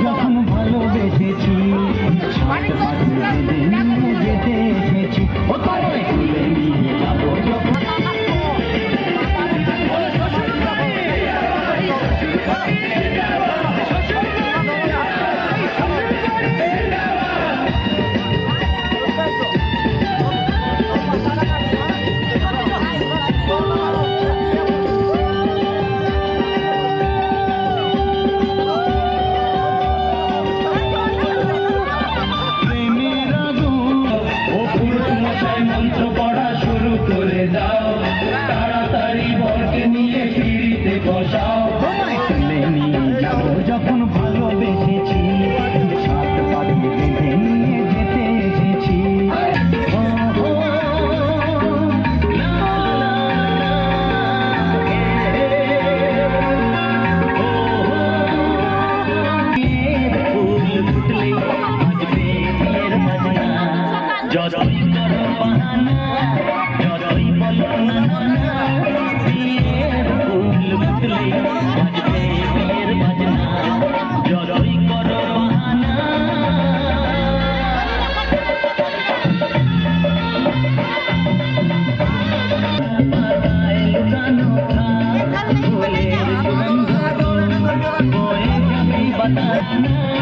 যখন ভালোবেসেছি যেতে এসেছি যখন ভালোবেসেছি সাত পাখি বেঁধে নিয়ে যেতে এসেছি যতই করো বাহানা যতই বলো না বিয়ের ফুল ফুটলে বাজবে বিয়ের বাজনা যতই করো বাহানা লুকানো খা ফুলের সুগন্ধ বয়ে যাবে বাতানা